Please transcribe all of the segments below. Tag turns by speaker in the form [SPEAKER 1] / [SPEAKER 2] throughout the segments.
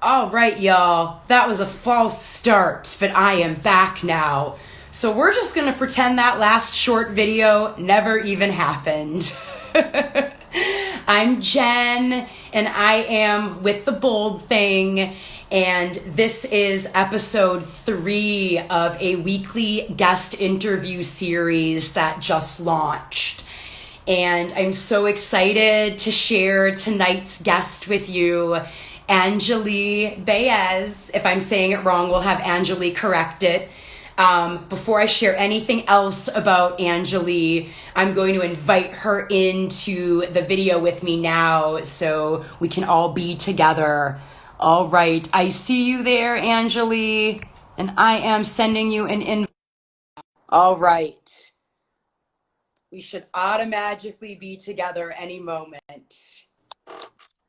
[SPEAKER 1] All right, y'all. That was a false start, but I am back now. So we're just going to pretend that last short video never even happened. I'm Jen, and I am with The Bold Thing, and this is episode 3 of a weekly guest interview series that just launched. And I'm so excited to share tonight's guest with you, Anjali Baez. If I'm saying it wrong, we'll have Anjali correct it. Before I share anything else about Anjali, I'm going to invite her into the video with me now so we can all be together. All right, I see you there, Anjali, and I am sending you an invite. All right. We should automatically be together any moment.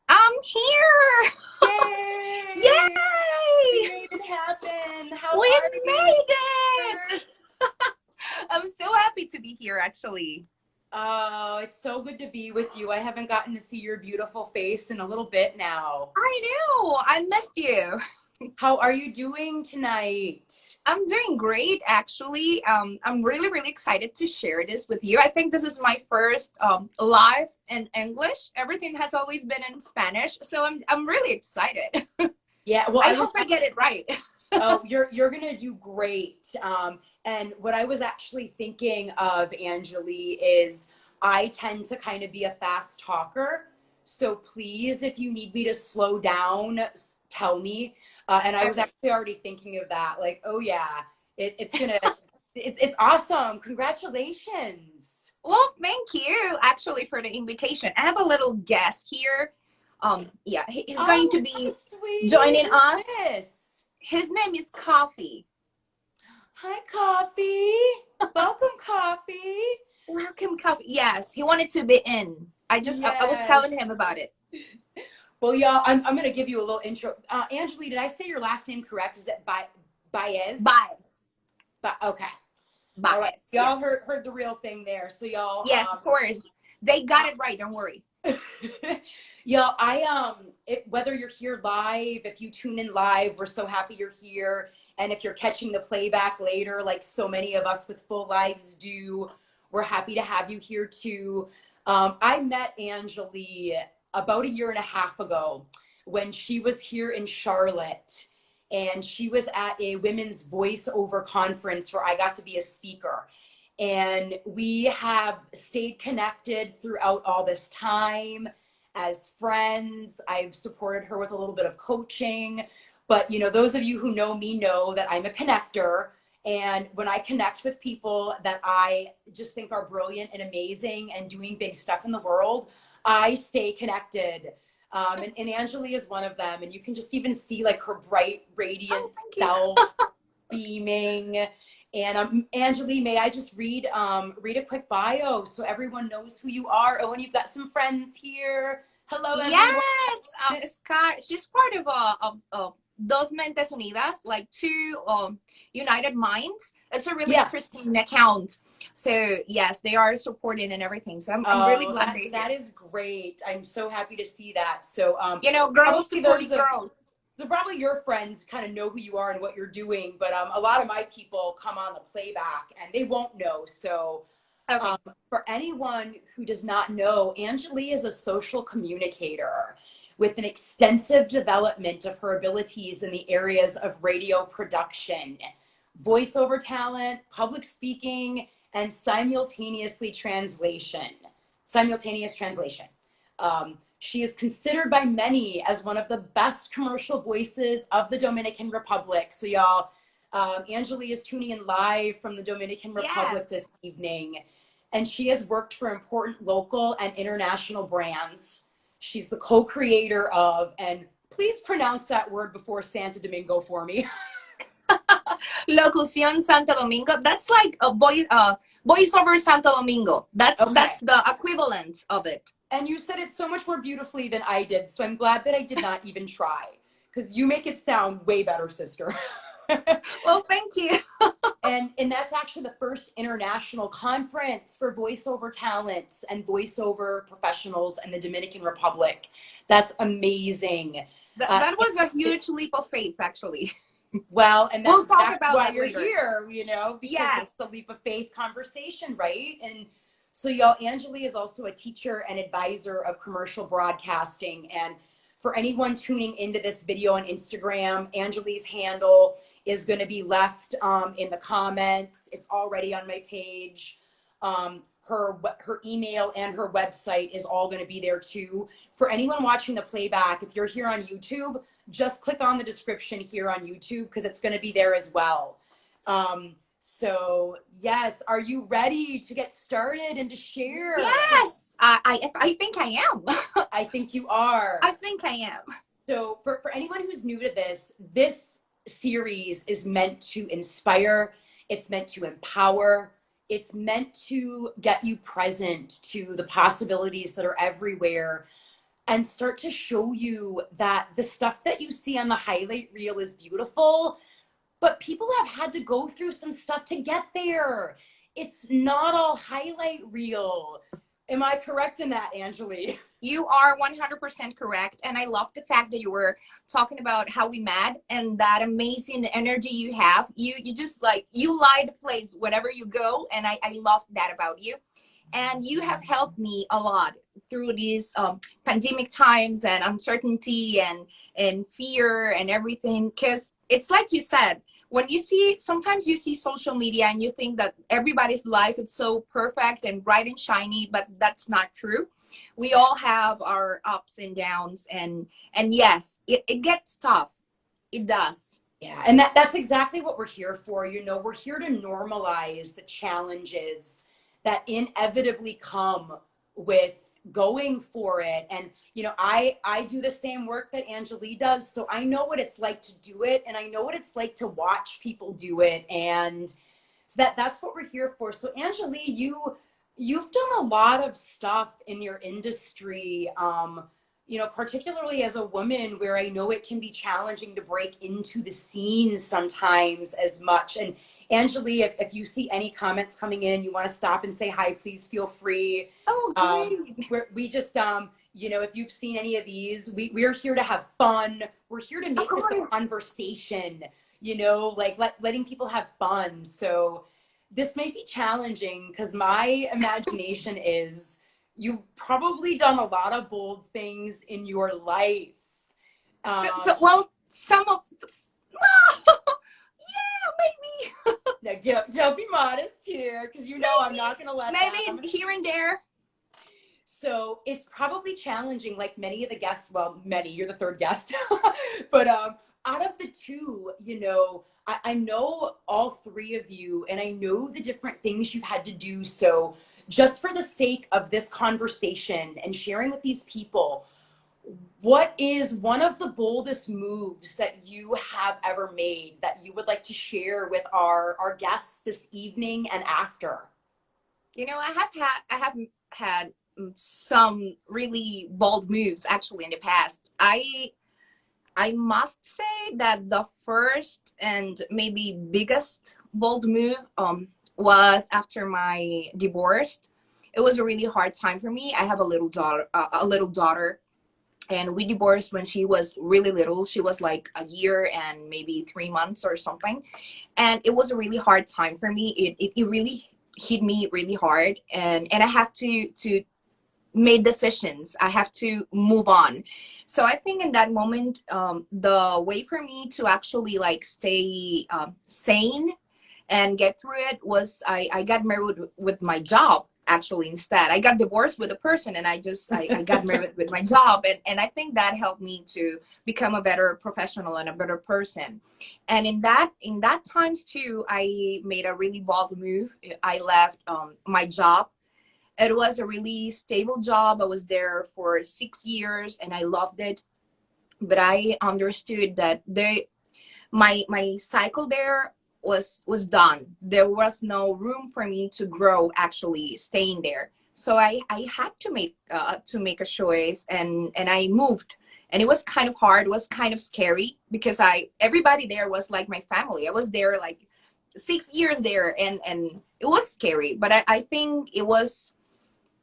[SPEAKER 2] I'm here!
[SPEAKER 1] Yay!
[SPEAKER 2] Yay!
[SPEAKER 1] We made it happen! How
[SPEAKER 2] We
[SPEAKER 1] are
[SPEAKER 2] made
[SPEAKER 1] you?
[SPEAKER 2] it! I'm so happy to be here, actually.
[SPEAKER 1] Oh, it's so good to be with you. I haven't gotten to see your beautiful face in a little bit now.
[SPEAKER 2] I know! I missed you.
[SPEAKER 1] How are you doing tonight?
[SPEAKER 2] I'm doing great, actually. I'm really, really excited to share this with you. I think this is my first live in English. Everything has always been in Spanish, so I'm really excited.
[SPEAKER 1] Yeah, well,
[SPEAKER 2] I hope I get it right.
[SPEAKER 1] Oh, you're gonna do great. And what I was actually thinking of, Anjali, is I tend to kind of be a fast talker. So please, if you need me to slow down, tell me. And I was
[SPEAKER 2] Okay.
[SPEAKER 1] actually already thinking of that. Like, oh yeah, it's awesome. Congratulations.
[SPEAKER 2] Well, thank you actually for the invitation. I have a little guest here. Yeah, he's going to
[SPEAKER 1] Oh,
[SPEAKER 2] be
[SPEAKER 1] sweetie.
[SPEAKER 2] joining
[SPEAKER 1] Who's
[SPEAKER 2] us.
[SPEAKER 1] this?
[SPEAKER 2] His name is Coffee.
[SPEAKER 1] Hi, Coffee. Welcome, Coffee.
[SPEAKER 2] Welcome, Coffee. Yes, he wanted to be in. I was
[SPEAKER 1] Yes.
[SPEAKER 2] telling him about it.
[SPEAKER 1] Well, y'all, I'm going to give you a little intro. Anjali, did I say your last name correct? Is it Baez?
[SPEAKER 2] Bias.
[SPEAKER 1] Okay. All right.
[SPEAKER 2] Bias.
[SPEAKER 1] Y'all
[SPEAKER 2] Yes.
[SPEAKER 1] heard the real thing there. So y'all,
[SPEAKER 2] Yes, of course. They got it right. Don't worry.
[SPEAKER 1] y'all, whether you're here live, if you tune in live, we're so happy you're here. And if you're catching the playback later, like so many of us with full lives do, we're happy to have you here too. I met Anjali about a year and a half ago when she was here in Charlotte, and she was at a women's voiceover conference where I got to be a speaker. And we have stayed connected throughout all this time as friends. I've supported her with a little bit of coaching. But, those of you who know me know that I'm a connector. And when I connect with people that I just think are brilliant and amazing and doing big stuff in the world, I stay connected. And Anjali is one of them. And you can just even see like her bright,
[SPEAKER 2] Oh,
[SPEAKER 1] radiant
[SPEAKER 2] thank you.
[SPEAKER 1] self beaming. And Anjali, may I just read a quick bio so everyone knows who you are? Oh, and you've got some friends here. Hello, everyone.
[SPEAKER 2] Yes, Scar. She's part of Dos Mentes Unidas, like two united minds. It's a really
[SPEAKER 1] Yeah.
[SPEAKER 2] interesting account. So yes, they are supporting and everything. So I'm really
[SPEAKER 1] Oh,
[SPEAKER 2] glad they're
[SPEAKER 1] that
[SPEAKER 2] here.
[SPEAKER 1] is great. I'm so happy to see that. So,
[SPEAKER 2] Girls
[SPEAKER 1] probably
[SPEAKER 2] supporting
[SPEAKER 1] those of
[SPEAKER 2] girls.
[SPEAKER 1] so probably your friends kind of know who you are and what you're doing, but a lot of my people come on the playback and they won't know. So,
[SPEAKER 2] Okay.
[SPEAKER 1] for anyone who does not know, Anjali is a social communicator with an extensive development of her abilities in the areas of radio production, voiceover talent, public speaking, and simultaneous translation. She is considered by many as one of the best commercial voices of the Dominican Republic. So y'all, Anjali is tuning in live from the Dominican Republic
[SPEAKER 2] Yes.
[SPEAKER 1] this evening. And she has worked for important local and international brands. She's the co-creator of, and please pronounce that word before Santo Domingo for me.
[SPEAKER 2] Locución Santo Domingo. That's like a voiceover Santo Domingo. That's
[SPEAKER 1] Okay.
[SPEAKER 2] the equivalent of it.
[SPEAKER 1] And you said it so much more beautifully than I did. So I'm glad that I did not even try, because you make it sound way better, sister.
[SPEAKER 2] Well, thank you.
[SPEAKER 1] And that's actually the first international conference for voiceover talents and voiceover professionals in the Dominican Republic. That's amazing.
[SPEAKER 2] That was a huge leap of faith, actually.
[SPEAKER 1] Well, and
[SPEAKER 2] We'll
[SPEAKER 1] that's
[SPEAKER 2] talk
[SPEAKER 1] exactly
[SPEAKER 2] about
[SPEAKER 1] why
[SPEAKER 2] that
[SPEAKER 1] you're
[SPEAKER 2] later.
[SPEAKER 1] here, because
[SPEAKER 2] Yes.
[SPEAKER 1] it's the leap of faith conversation, right? And so, y'all, Angeli is also a teacher and advisor of commercial broadcasting. And for anyone tuning into this video on Instagram, Angeli's handle is going to be left in the comments. It's already on my page. Her email and her website is all going to be there too. For anyone watching the playback, if you're here on YouTube, just click on the description here on YouTube because it's going to be there as well. So yes, are you ready to get started and to share?
[SPEAKER 2] Yes, I think I am.
[SPEAKER 1] I think you are.
[SPEAKER 2] I think I am.
[SPEAKER 1] So for anyone who's new to this series is meant to inspire, it's meant to empower, it's meant to get you present to the possibilities that are everywhere and start to show you that the stuff that you see on the highlight reel is beautiful, but people have had to go through some stuff to get there. It's not all highlight reel. Am I correct in that, Angeli?
[SPEAKER 2] You are 100% correct. And I love the fact that you were talking about how we met and that amazing energy you have. You just like, you light the place wherever you go. And I love that about you. And you have helped me a lot through these pandemic times and uncertainty and fear and everything. Because it's like you said, when you see, sometimes you see social media and you think that everybody's life is so perfect and bright and shiny, but that's not true. We all have our ups and downs, and yes, it gets tough. It does.
[SPEAKER 1] Yeah, and that's exactly what we're here for. We're here to normalize the challenges that inevitably come with going for it. And I do the same work that Angeli does, so I know what it's like to do it, and I know what it's like to watch people do it. And so that's what we're here for. So Angeli, you've done a lot of stuff in your industry, particularly as a woman, where I know it can be challenging to break into the scene sometimes as much. And Angeli, if you see any comments coming in and you want to stop and say hi, please feel free.
[SPEAKER 2] Oh, great.
[SPEAKER 1] We just, if you've seen any of these, we're here to have fun. We're here to make this a conversation, like letting people have fun. So this may be challenging because my imagination is you've probably done a lot of bold things in your life.
[SPEAKER 2] Well, some of yeah, maybe.
[SPEAKER 1] No, don't be modest here, because I'm not going to let
[SPEAKER 2] maybe here and there.
[SPEAKER 1] So it's probably challenging, like many of the guests. Well, you're the third guest, but out of the two, I know all three of you, and I know the different things you've had to do. So just for the sake of this conversation and sharing with these people, what is one of the boldest moves that you have ever made that you would like to share with our guests this evening and after?
[SPEAKER 2] I have had some really bold moves actually in the past. I must say that the first and maybe biggest bold move was after my divorce. It was a really hard time for me. I have a little daughter, and we divorced when she was really little. She was like a year and maybe 3 months or something. And it was a really hard time for me. It really hit me really hard. And I have to make decisions. I have to move on. So I think in that moment, the way for me to actually like stay sane and get through it was I got married with my job. Actually, instead I got divorced with a person, and I got married with my job, and I think that helped me to become a better professional and a better person. And in that times too, I made a really bold move. I left my job. It was a really stable job. I was there for 6 years and I loved it, but I understood that my cycle there was done. There was no room for me to grow actually staying there. So I had to make a choice, and I moved. And it was kind of hard. It was kind of scary because everybody there was like my family. I was there like 6 years there, and it was scary. But I think it was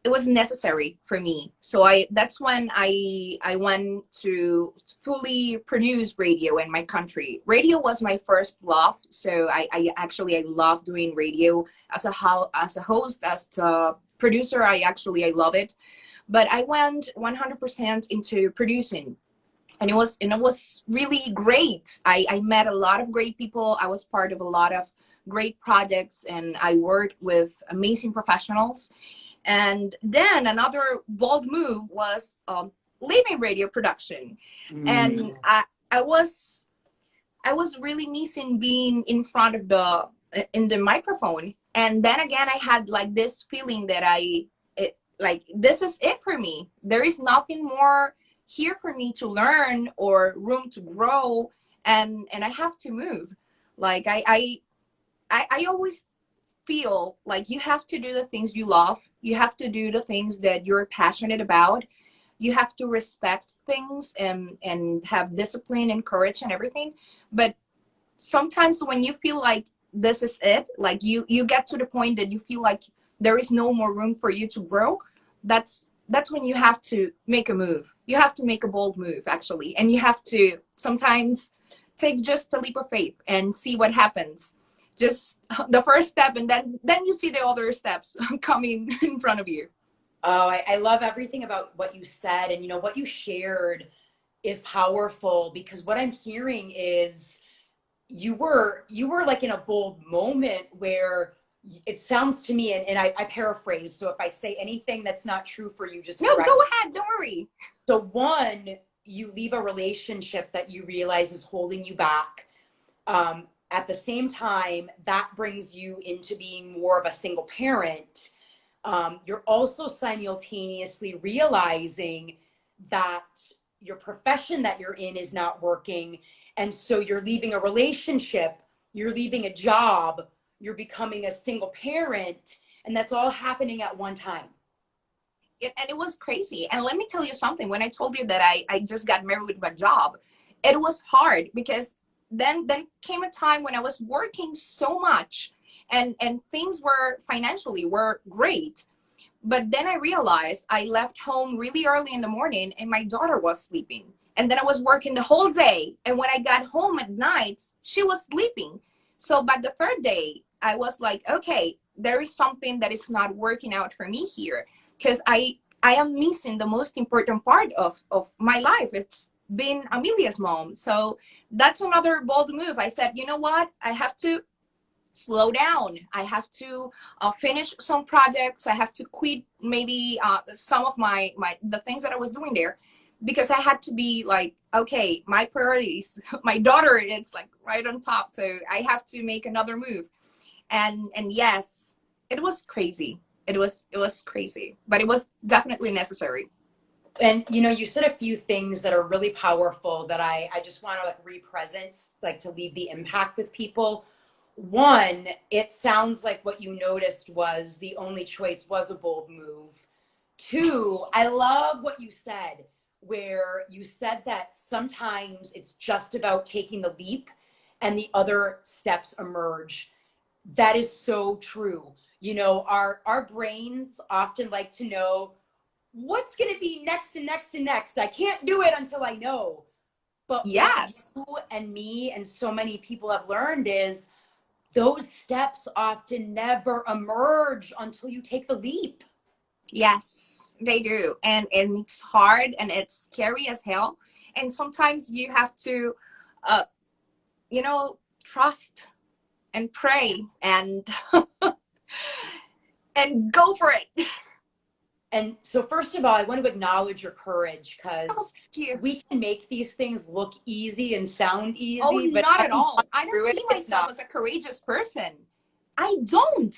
[SPEAKER 2] it was necessary for me. So that's when I went to fully produce radio in my country. Radio was my first love. So I love doing radio as as a host, as a producer. I love it. But I went 100% into producing, and it was really great. I met a lot of great people. I was part of a lot of great projects, and I worked with amazing professionals. And then another bold move was leaving radio production. And I was really missing being in front of the microphone. And then again, I had like this feeling that like, this is it for me. There is nothing more here for me to learn or room to grow, and I have to move. Like I always feel like you have to do the things you love. You have to do the things that you're passionate about. You have to respect things and have discipline and courage and everything. But sometimes when you feel like this is it, like you get to the point that you feel like there is no more room for you to grow, that's when you have to make a move. You have to make a bold move, actually. And you have to sometimes take just a leap of faith and see what happens. Just the first step, and then you see the other steps coming in front of you.
[SPEAKER 1] Oh, I love everything about what you said. And, you know, what you shared is powerful, because what I'm hearing is you were like in a bold moment where it sounds to me, and I paraphrase, so if I say anything that's not true for you, just
[SPEAKER 2] no,
[SPEAKER 1] correct.
[SPEAKER 2] Go ahead, don't worry.
[SPEAKER 1] So one, you leave a relationship that you realize is holding you back. At the same time, that brings you into being more of a single parent. You're also simultaneously realizing that your profession that you're in is not working. And so you're leaving a relationship, you're leaving a job, you're becoming a single parent, and that's all happening at one time.
[SPEAKER 2] And it was crazy. And let me tell you something. When I told you that I just got married with my job, it was hard, because then came a time when I was working so much, and things were financially were great. But then I realized I left home really early in the morning and my daughter was sleeping. And then I was working the whole day. And when I got home at night, she was sleeping. So by the third day, I was like, okay, there is something that is not working out for me here, because I am missing the most important part of my life. It's being Amelia's mom. So that's another bold move. I said, you know what? I have to slow down. I have to finish some projects. I have to quit maybe some of the things that I was doing there, because I had to be like, okay, my priorities, my daughter, it's like right on top. So I have to make another move. And yes, it was crazy. It was crazy, but it was definitely necessary.
[SPEAKER 1] And, you know, you said a few things that are really powerful that I just want to like re-present, like to leave the impact with people. One, it sounds like what you noticed was the only choice was a bold move. Two, I love what you said, where you said that sometimes it's just about taking the leap and the other steps emerge. That is so true. You know, our brains often like to know what's going to be next and next and next. I can't do it until I know. But
[SPEAKER 2] yes,
[SPEAKER 1] what you and me and so many people have learned is those steps often never emerge until you take the leap.
[SPEAKER 2] Yes, they do. And it's hard and it's scary as hell. And sometimes you have to, you know, trust and pray and and go for it.
[SPEAKER 1] And so first of all, I want to acknowledge your courage, because
[SPEAKER 2] you.
[SPEAKER 1] we can make these things look easy and sound easy.
[SPEAKER 2] Oh,
[SPEAKER 1] but
[SPEAKER 2] not at all. I don't see myself as a courageous person. I don't.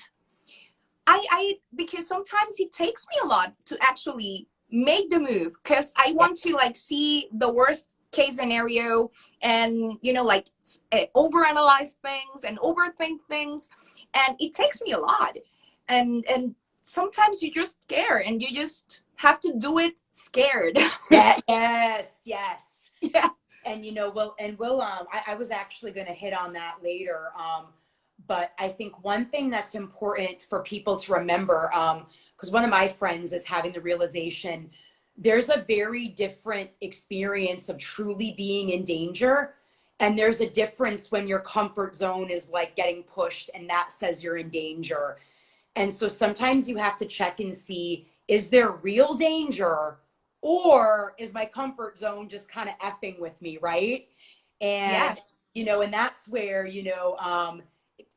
[SPEAKER 2] I because sometimes it takes me a lot to actually make the move, because I want to like see the worst case scenario and, you know, like overanalyze things and overthink things. And it takes me a lot. And sometimes you're just scared and you just have to do it scared.
[SPEAKER 1] Yeah, yes.
[SPEAKER 2] Yeah.
[SPEAKER 1] And you know, I was actually going to hit on that later. But I think one thing that's important for people to remember, because one of my friends is having the realization, there's a very different experience of truly being in danger. And there's a difference when your comfort zone is like getting pushed and that says you're in danger. And so sometimes you have to check and see, is there real danger or is my comfort zone just kind of effing with me, right? And,
[SPEAKER 2] Yes.
[SPEAKER 1] and that's where,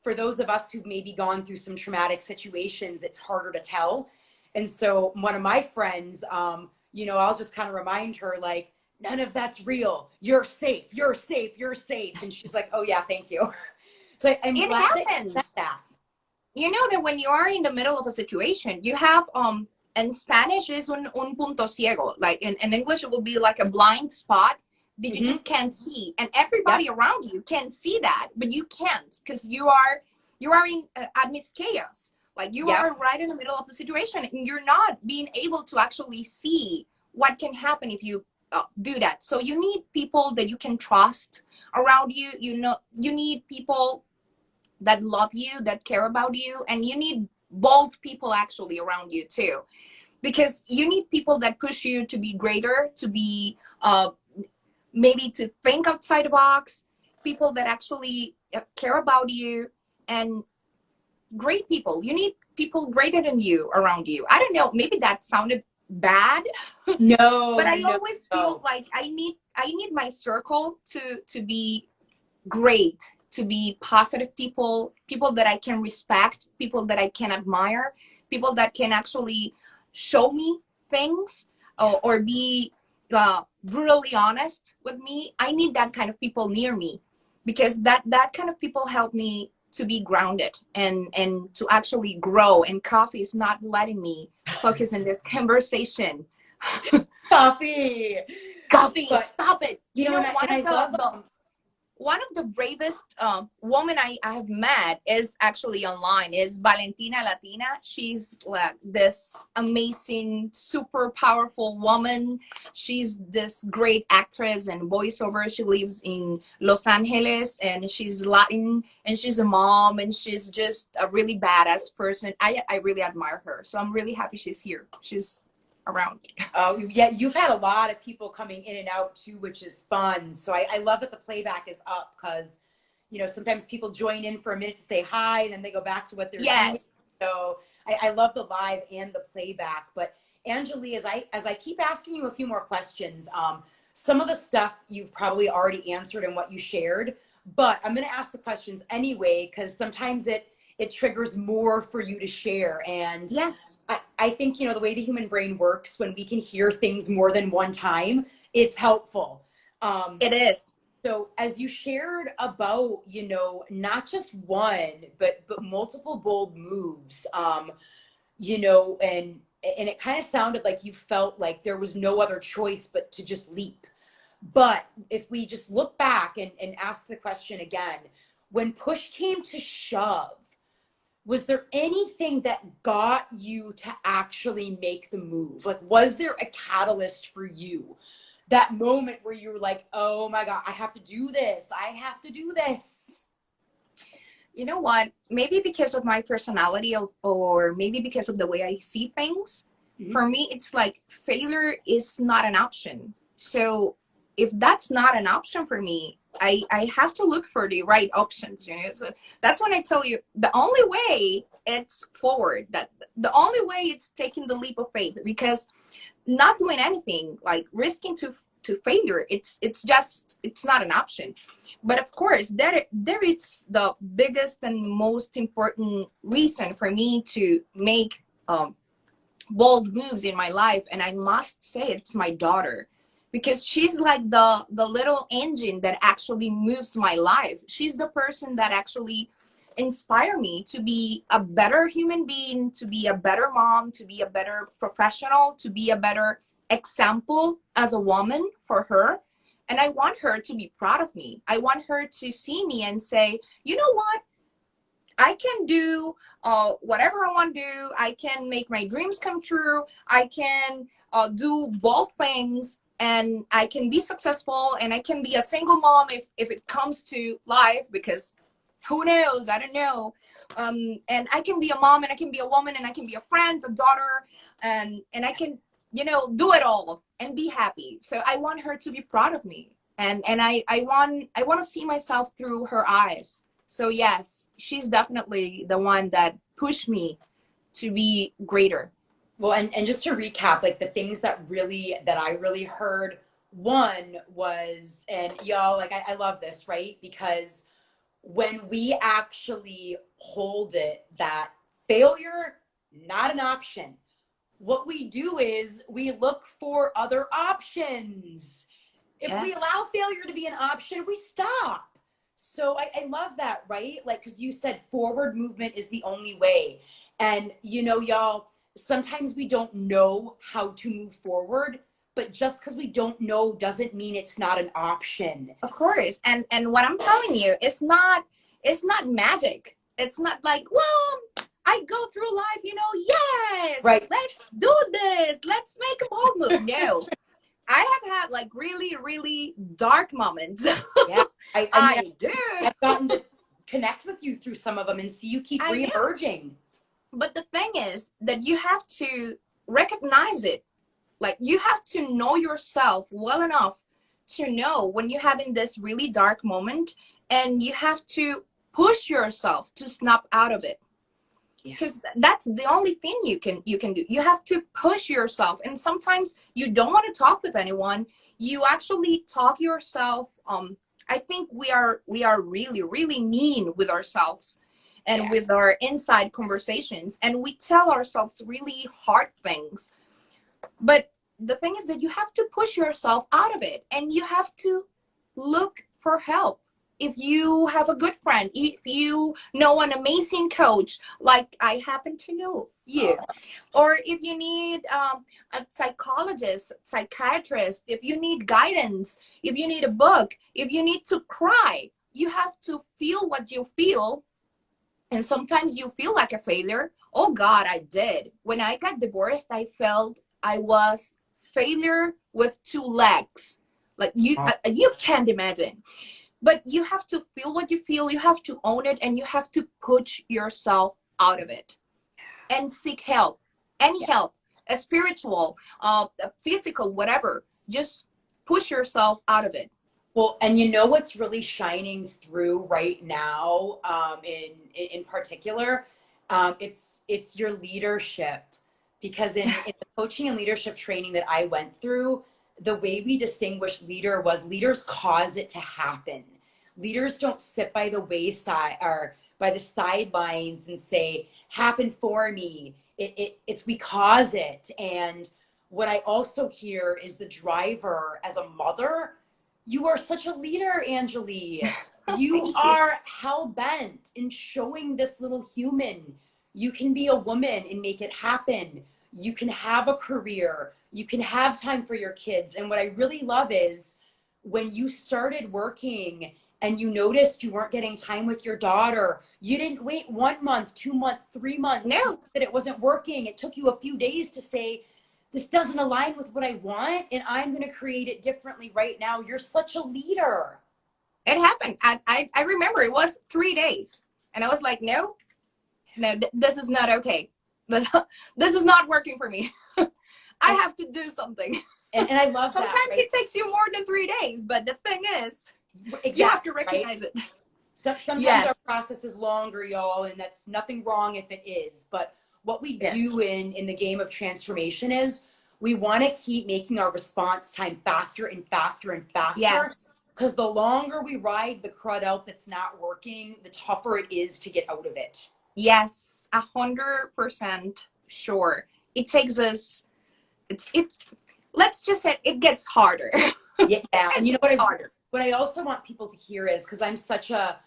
[SPEAKER 1] for those of us who've maybe gone through some traumatic situations, it's harder to tell. And so one of my friends, I'll just kind of remind her, like, none of that's real. You're safe. You're safe. You're safe. And she's like, oh, yeah, thank you. So I'm
[SPEAKER 2] It
[SPEAKER 1] glad that you said
[SPEAKER 2] happens.
[SPEAKER 1] that.
[SPEAKER 2] You know that when you are in the middle of a situation, you have in Spanish is un punto ciego. Like in English it will be like a blind spot that you
[SPEAKER 1] Mm-hmm.
[SPEAKER 2] just can't see. And
[SPEAKER 1] Yep.
[SPEAKER 2] everybody around you can see that, but you can't because you are in amidst chaos. Like you
[SPEAKER 1] Yep.
[SPEAKER 2] are right in the middle of the situation and you're not being able to actually see what can happen if you do that. So you need people that you can trust around you. You need people that love you, that care about you, and you need bold people actually around you too, because you need people that push you to be greater, to be maybe to think outside the box, people that actually care about you, and great people. You need people greater than you around you. I don't know, maybe that sounded bad, but
[SPEAKER 1] No,
[SPEAKER 2] I
[SPEAKER 1] no,
[SPEAKER 2] always feel
[SPEAKER 1] no.
[SPEAKER 2] like I need my circle to be great, to be positive people, people that I can respect, people that I can admire, people that can actually show me things, or be brutally honest with me. I need that kind of people near me because that kind of people help me to be grounded and to actually grow. And coffee is not letting me focus in this conversation.
[SPEAKER 1] Coffee.
[SPEAKER 2] Coffee,
[SPEAKER 1] But
[SPEAKER 2] stop it. You know,
[SPEAKER 1] and
[SPEAKER 2] one of
[SPEAKER 1] I love
[SPEAKER 2] the one of the bravest woman I have met is actually online, is Valentina Latina. She's like this amazing, super powerful woman. She's this great actress and voiceover. She lives in Los Angeles and she's Latin and she's a mom and she's just a really badass person. I really admire her. So I'm really happy she's here. She's around.
[SPEAKER 1] yeah, you've had a lot of people coming in and out too, which is fun. So I love that the playback is up because, sometimes people join in for a minute to say hi and then they go back to what they're doing.
[SPEAKER 2] Yes.
[SPEAKER 1] So I love the live and the playback. But Angeli, as I keep asking you a few more questions, some of the stuff you've probably already answered in what you shared, but I'm going to ask the questions anyway because sometimes it triggers more for you to share. And
[SPEAKER 2] Yes.
[SPEAKER 1] I think, the way the human brain works, when we can hear things more than one time, it's helpful. Um,
[SPEAKER 2] It is.
[SPEAKER 1] so as you shared about, not just one, but multiple bold moves, and it kind of sounded like you felt like there was no other choice but to just leap. But if we just look back and ask the question again, when push came to shove, was there anything that got you to actually make the move? Like, was there a catalyst for you? That moment where you were like, oh my God, I have to do this. I have to do this.
[SPEAKER 2] You know what? Maybe because of my personality, or maybe because of the way I see things,
[SPEAKER 1] Mm-hmm.
[SPEAKER 2] for me, it's like failure is not an option. So if that's not an option for me, I have to look for the right options, you know? So that's when I tell you the only way it's forward, that the only way it's taking the leap of faith, because not doing anything, like risking to failure, it's not an option. But of course there is the biggest and most important reason for me to make bold moves in my life, and I must say it's my daughter, because she's like the little engine that actually moves my life. She's the person that actually inspire me to be a better human being, to be a better mom, to be a better professional, to be a better example as a woman for her. And I want her to be proud of me. I want her to see me and say, you know what, I can do whatever I want to do. I can make my dreams come true. I can do both things, and I can be successful, and I can be a single mom if it comes to life, because Who knows? I don't know. And I can be a mom, and I can be a woman, and I can be a friend, a daughter, and I can, do it all and be happy. So I want her to be proud of me, and I want to see myself through her eyes. So yes, she's definitely the one that pushed me to be greater.
[SPEAKER 1] Well, and just to recap, like the things that I really heard, one was, and y'all, like I love this, right? Because when we actually hold it that failure, not an option, what we do is we look for other options. If we
[SPEAKER 2] Yes.
[SPEAKER 1] allow failure to be an option, we stop. So I love that, right? Like, because you said forward movement is the only way. And, y'all, sometimes we don't know how to move forward, but just because we don't know doesn't mean it's not an option.
[SPEAKER 2] Of course. And what I'm telling you, it's not magic. It's not like, well, I go through life, yes,
[SPEAKER 1] Right.
[SPEAKER 2] let's do this. Let's make a bold move. No. I have had like really, really dark moments.
[SPEAKER 1] Yeah.
[SPEAKER 2] I do.
[SPEAKER 1] I've gotten to connect with you through some of them and see you keep
[SPEAKER 2] I know.
[SPEAKER 1] reemerging.
[SPEAKER 2] But the thing is that you have to recognize it. Like, you have to know yourself well enough to know when you're having this really dark moment, and you have to push yourself to snap out of it. Because that's the only thing you can do. You have to push yourself, and sometimes you don't want to talk with anyone. You actually talk yourself. I think we are really, really mean with ourselves and with our inside conversations, and we tell ourselves really hard things. But the thing is that you have to push yourself out of it, and you have to look for help. If you have a good friend, if you know an amazing coach, like I happen to know you, or if you need a psychologist, psychiatrist, if you need guidance, if you need a book, if you need to cry, you have to feel what you feel. And sometimes you feel like a failure. Oh God, I did. When I got divorced, I felt I was failure with two legs. Like you can't imagine. But you have to feel what you feel, you have to own it, and you have to push yourself out of it and seek help. Any help, a spiritual, a physical, whatever. Just push yourself out of it.
[SPEAKER 1] Well, and what's really shining through right now, in particular, it's your leadership. Because in the coaching and leadership training that I went through, the way we distinguished leaders cause it to happen. Leaders don't sit by the wayside or by the sidelines and say, happen for me. It's we cause it. And what I also hear is the driver as a mother. You are such a leader, Angelie. You are hell-bent in showing this little human you can be a woman and make it happen. You can have a career. You can have time for your kids. And what I really love is when you started working and you noticed you weren't getting time with your daughter, you didn't wait 1 month, 2 months, 3 months that it wasn't working. It took you a few days to say, this doesn't align with what I want, and I'm going to create it differently right now. You're such a leader.
[SPEAKER 2] It happened. I remember it was 3 days. And I was like, no, this is not okay. This is not working for me. I have to do something.
[SPEAKER 1] And I love
[SPEAKER 2] Sometimes
[SPEAKER 1] that. Sometimes
[SPEAKER 2] it takes you more than 3 days, but the thing is,
[SPEAKER 1] exactly,
[SPEAKER 2] you have to recognize it.
[SPEAKER 1] Sometimes our process is longer, y'all, and that's nothing wrong if it is. But what we do in the game of transformation is we want to keep making our response time faster and faster and faster.
[SPEAKER 2] Yes.
[SPEAKER 1] Because the longer we ride the crud out that's not working, the tougher it is to get out of it.
[SPEAKER 2] Yes, 100% sure. It takes us, it's let's just say it gets harder.
[SPEAKER 1] Yeah, and you know what I also want people to hear is, because I'm such a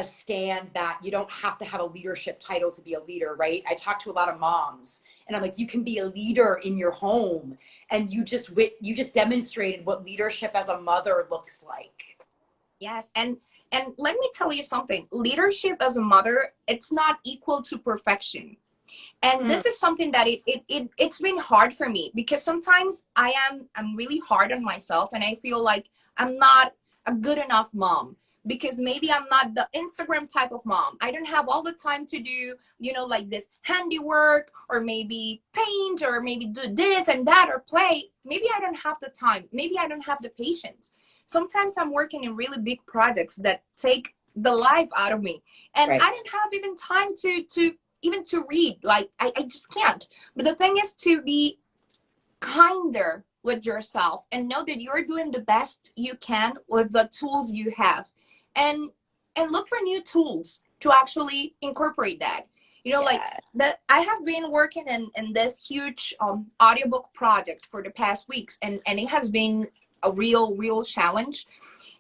[SPEAKER 1] stand that you don't have to have a leadership title to be a leader, right? I talk to a lot of moms, and I'm like, you can be a leader in your home, and you just demonstrated what leadership as a mother looks like.
[SPEAKER 2] Yes, and let me tell you something. Leadership as a mother, it's not equal to perfection. And this is something that it's been hard for me, because sometimes I'm really hard on myself, and I feel like I'm not a good enough mom. because maybe I'm not the Instagram type of mom. I don't have all the time to do, like this handiwork, or maybe paint, or maybe do this and that, or play. Maybe I don't have the time. Maybe I don't have the patience. Sometimes I'm working in really big projects that take the life out of me, and
[SPEAKER 1] Right.
[SPEAKER 2] I don't have even time to read. Like, I just can't. But the thing is to be kinder with yourself and know that you're doing the best you can with the tools you have, and look for new tools to actually incorporate that. Like
[SPEAKER 1] Yeah.
[SPEAKER 2] that, I have been working in this huge audiobook project for the past weeks, and it has been a real challenge.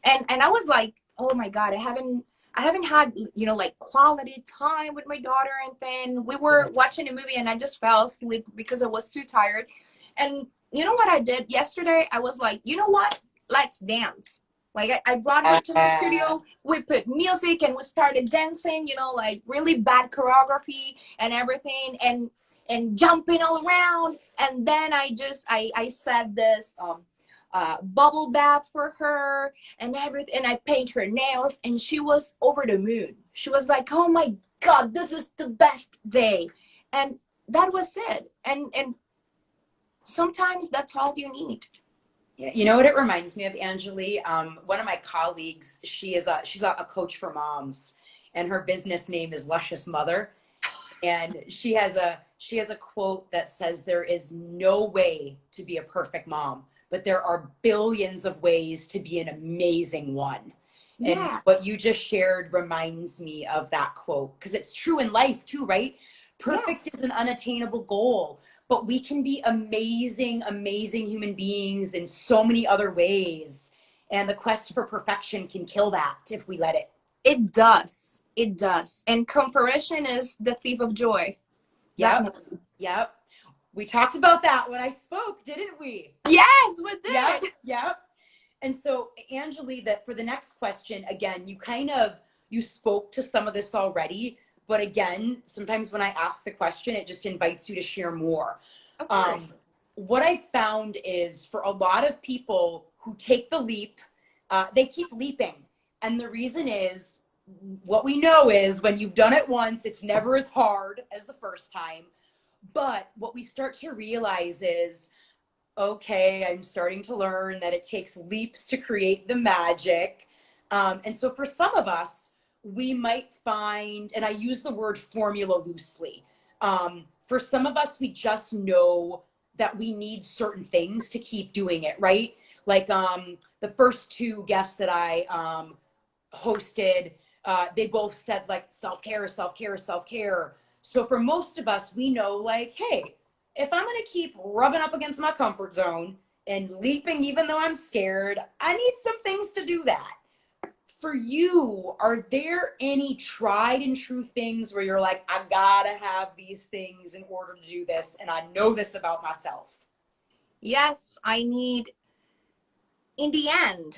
[SPEAKER 2] And I was like, oh my god, I haven't had like quality time with my daughter. And then we were watching a movie and I just fell asleep because I was too tired. And you know what I did yesterday? I was like, you know what, let's dance. Like, I brought her to the studio, we put music and we started dancing, like really bad choreography and everything, and jumping all around. And then I set this bubble bath for her and everything, and I paint her nails, and she was over the moon. She was like, oh my god, this is the best day. And that was it. And sometimes that's all you need.
[SPEAKER 1] Yeah, you know what it reminds me of, Angeli? One of my colleagues, she's a coach for moms, and her business name is Luscious Mother, and she has a quote that says, "There is no way to be a perfect mom, but there are billions of ways to be an amazing one." And
[SPEAKER 2] Yes.
[SPEAKER 1] what you just shared reminds me of that quote, because it's true in life too, right? Perfect
[SPEAKER 2] Yes.
[SPEAKER 1] is an unattainable goal, but we can be amazing, amazing human beings in so many other ways. And the quest for perfection can kill that if we let it.
[SPEAKER 2] It does. It does. And comparison is the thief of joy.
[SPEAKER 1] Yep.
[SPEAKER 2] Definitely.
[SPEAKER 1] Yep. We talked about that when I spoke, didn't we?
[SPEAKER 2] Yes, we did.
[SPEAKER 1] Yep. Yep. And so, Angeli, that for the next question, again, you spoke to some of this already, but again, sometimes when I ask the question, it just invites you to share more.
[SPEAKER 2] Of course.
[SPEAKER 1] What I found is, for a lot of people who take the leap, they keep leaping. And the reason is, what we know is, when you've done it once, it's never as hard as the first time. But what we start to realize is, okay, I'm starting to learn that it takes leaps to create the magic. And so for some of us, we might find, and I use the word formula loosely, for some of us, we just know that we need certain things to keep doing it, right? Like the first two guests that I hosted, they both said like self-care, self-care, self-care. So for most of us, we know like, hey, if I'm going to keep rubbing up against my comfort zone and leaping even though I'm scared, I need some things to do that. For you, are there any tried and true things where you're like, I gotta have these things in order to do this, and I know this about myself?
[SPEAKER 2] Yes, I need, in the end,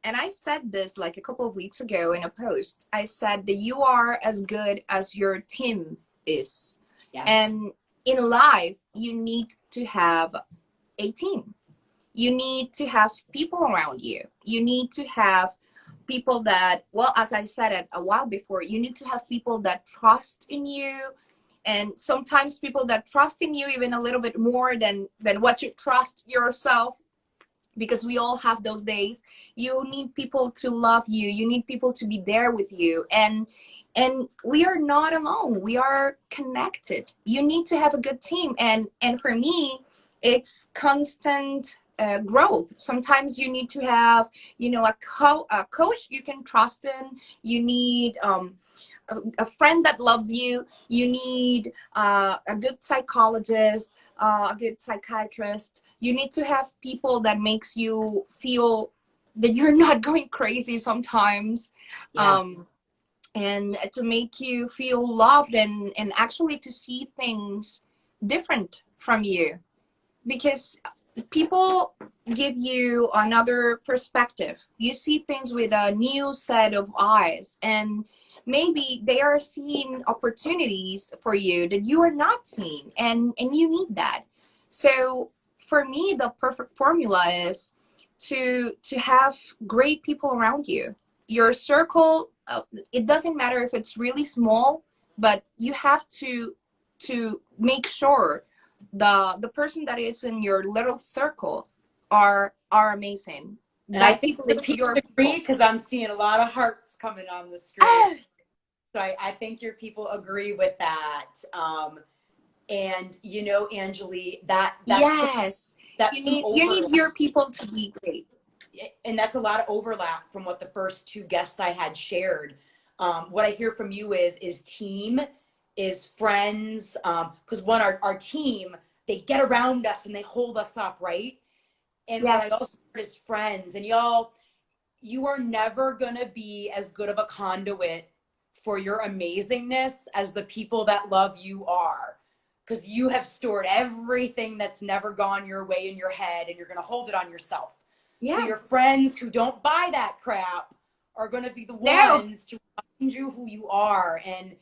[SPEAKER 2] and I said this like a couple of weeks ago in a post, I said that you are as good as your team is.
[SPEAKER 1] Yes.
[SPEAKER 2] And in life, you need to have a team. You need to have people around you. You need to have people that, well, as I said it a while before, you need to have people that trust in you. And sometimes people that trust in you even a little bit more than what you trust yourself, because we all have those days. You need people to love you. You need people to be there with you. And we are not alone. We are connected. You need to have a good team. And for me, it's constant growth. Sometimes you need to have, a coach you can trust in. You need a friend that loves you. You need a good psychologist, a good psychiatrist. You need to have people that makes you feel that you're not going crazy sometimes.
[SPEAKER 1] Yeah.
[SPEAKER 2] And to make you feel loved, and actually to see things different from you, because people give you another perspective. You see things with a new set of eyes, and maybe they are seeing opportunities for you that you are not seeing, and you need that. So for me, the perfect formula is to have great people around you. your circle, it doesn't matter if it's really small, but you have to make sure the person that is in your little circle are amazing.
[SPEAKER 1] And I
[SPEAKER 2] That
[SPEAKER 1] think
[SPEAKER 2] people,
[SPEAKER 1] the
[SPEAKER 2] it's
[SPEAKER 1] people
[SPEAKER 2] your
[SPEAKER 1] agree
[SPEAKER 2] people.
[SPEAKER 1] because I'm seeing a lot of hearts coming on the screen. So I think your people agree with that. And you know, Angeli,
[SPEAKER 2] Yes,
[SPEAKER 1] that's some
[SPEAKER 2] you need
[SPEAKER 1] overlap,
[SPEAKER 2] your people to be great.
[SPEAKER 1] and that's a lot of overlap from what the first two guests I had shared. What I hear from you is team, is friends. Because one, our team, they get around us and they hold us up, right? And what I also
[SPEAKER 2] Yes.
[SPEAKER 1] heard is friends. And y'all, you are never gonna be as good of a conduit for your amazingness as the people that love you are, because you have stored everything that's never gone your way in your head and you're going to hold it on yourself. So your
[SPEAKER 2] Yes.
[SPEAKER 1] friends who don't buy that crap are going to be the
[SPEAKER 2] No.
[SPEAKER 1] ones to remind you who you are. And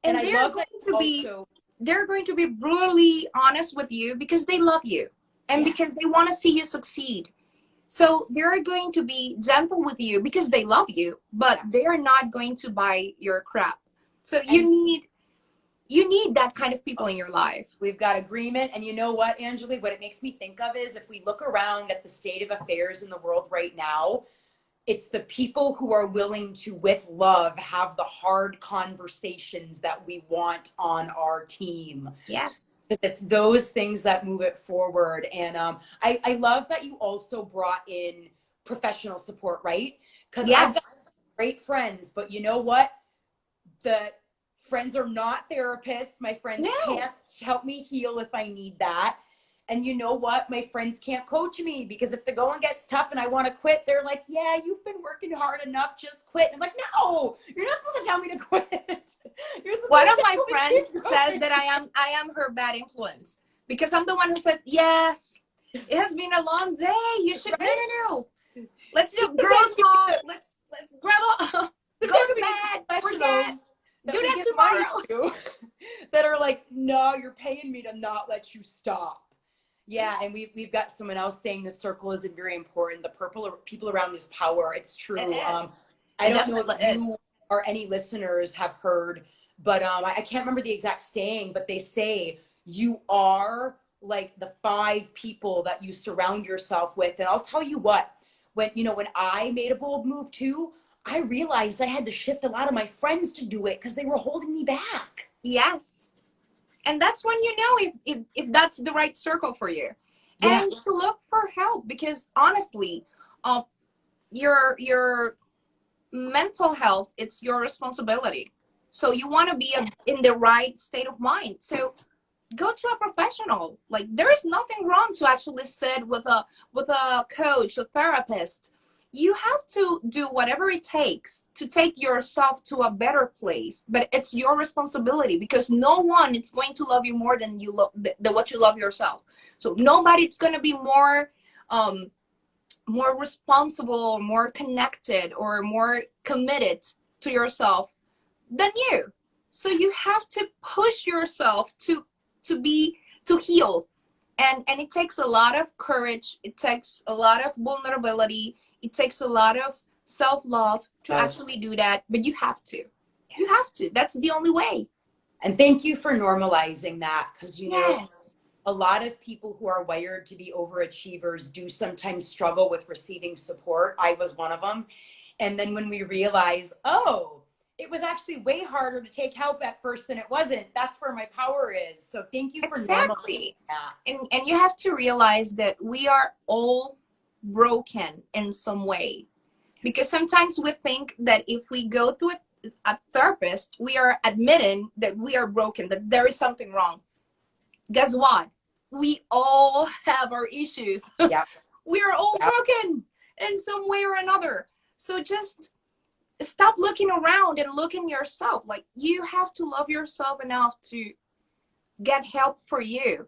[SPEAKER 2] And
[SPEAKER 1] I
[SPEAKER 2] they're
[SPEAKER 1] love
[SPEAKER 2] going
[SPEAKER 1] that
[SPEAKER 2] to be
[SPEAKER 1] also.
[SPEAKER 2] they're going to be brutally honest with you because they love you and
[SPEAKER 1] Yes,
[SPEAKER 2] because they want to see you succeed. So they're going to be gentle with you because they love you, but
[SPEAKER 1] yeah.
[SPEAKER 2] they're not going to buy your crap. So
[SPEAKER 1] And
[SPEAKER 2] you need that kind of people in your life.
[SPEAKER 1] we've got agreement. And you know what, Angeli, what it makes me think of is if we look around at the state of affairs in the world right now, it's the people who are willing to, with love, have the hard conversations that we want on our team.
[SPEAKER 2] Yes.
[SPEAKER 1] Because it's those things that move it forward. And I love that you also brought in professional support, right? Because I've got
[SPEAKER 2] Yes.
[SPEAKER 1] great friends, but you know what? The friends are not therapists. My friends
[SPEAKER 2] No.
[SPEAKER 1] can't help me heal if I need that. And you know what? My friends can't coach me because if the going gets tough and I want to quit, they're like, yeah, you've been working hard enough, just quit. And I'm like, no, you're not supposed to tell me to quit. You're
[SPEAKER 2] One
[SPEAKER 1] supposed
[SPEAKER 2] of
[SPEAKER 1] to
[SPEAKER 2] my
[SPEAKER 1] tell me to
[SPEAKER 2] friends
[SPEAKER 1] keep
[SPEAKER 2] says
[SPEAKER 1] going.
[SPEAKER 2] that I am her bad influence because I'm the one who said, "Yes, it has been a long day. You should no,
[SPEAKER 1] Right?
[SPEAKER 2] no, no. Let's
[SPEAKER 1] She's
[SPEAKER 2] do grab
[SPEAKER 1] supposed to be
[SPEAKER 2] talk. Let's grab a go
[SPEAKER 1] supposed
[SPEAKER 2] to
[SPEAKER 1] to be the
[SPEAKER 2] bed.
[SPEAKER 1] professionals
[SPEAKER 2] Forget.
[SPEAKER 1] that
[SPEAKER 2] Do
[SPEAKER 1] we
[SPEAKER 2] that
[SPEAKER 1] give money
[SPEAKER 2] tomorrow."
[SPEAKER 1] to that are like, no, you're paying me to not let you stop. Yeah, and we've got someone else saying the circle isn't very important. The purple people around is power. It's
[SPEAKER 2] It
[SPEAKER 1] true.
[SPEAKER 2] is.
[SPEAKER 1] I
[SPEAKER 2] It
[SPEAKER 1] don't know if
[SPEAKER 2] definitely
[SPEAKER 1] you
[SPEAKER 2] is.
[SPEAKER 1] or any listeners have heard, but I can't remember the exact saying, but they say you are like the five people that you surround yourself with. And I'll tell you what, when I made a bold move too, I realized I had to shift a lot of my friends to do it because they were holding me back.
[SPEAKER 2] Yes. And that's when you know if that's the right circle for you.
[SPEAKER 1] Yeah.
[SPEAKER 2] And to look for help because honestly, um your mental health, it's your responsibility. So you want to be in the right state of mind. So go to a professional. Like there is nothing wrong to actually sit with a coach, a therapist. You have to do whatever it takes to take yourself to a better place, but it's your responsibility because no one is going to love you more than you love than what you love yourself. So nobody's going to be um more responsible, more connected, or more committed to yourself than you. So you have to push yourself to heal. And it takes a lot of courage, it takes a lot of vulnerability, it takes a lot of self-love to
[SPEAKER 1] Yes.
[SPEAKER 2] actually do that, but you have to. You have to. That's the only way.
[SPEAKER 1] And thank you for normalizing that because,
[SPEAKER 2] Yes.
[SPEAKER 1] a lot of people who are wired to be overachievers do sometimes struggle with receiving support. I was one of them. And then when we realize, oh, it was actually way harder to take help at first than it wasn't, that's where my power is. So thank you for normalizing
[SPEAKER 2] Exactly.
[SPEAKER 1] that.
[SPEAKER 2] And you have to realize that we are all broken in some way. Because sometimes we think that if we go to a therapist, we are admitting that we are broken, that there is something wrong. Guess what? We all have our issues.
[SPEAKER 1] Yeah.
[SPEAKER 2] We are all
[SPEAKER 1] Yeah.
[SPEAKER 2] broken in some way or another. So just stop looking around and look in yourself. Like you have to love yourself enough to get help for you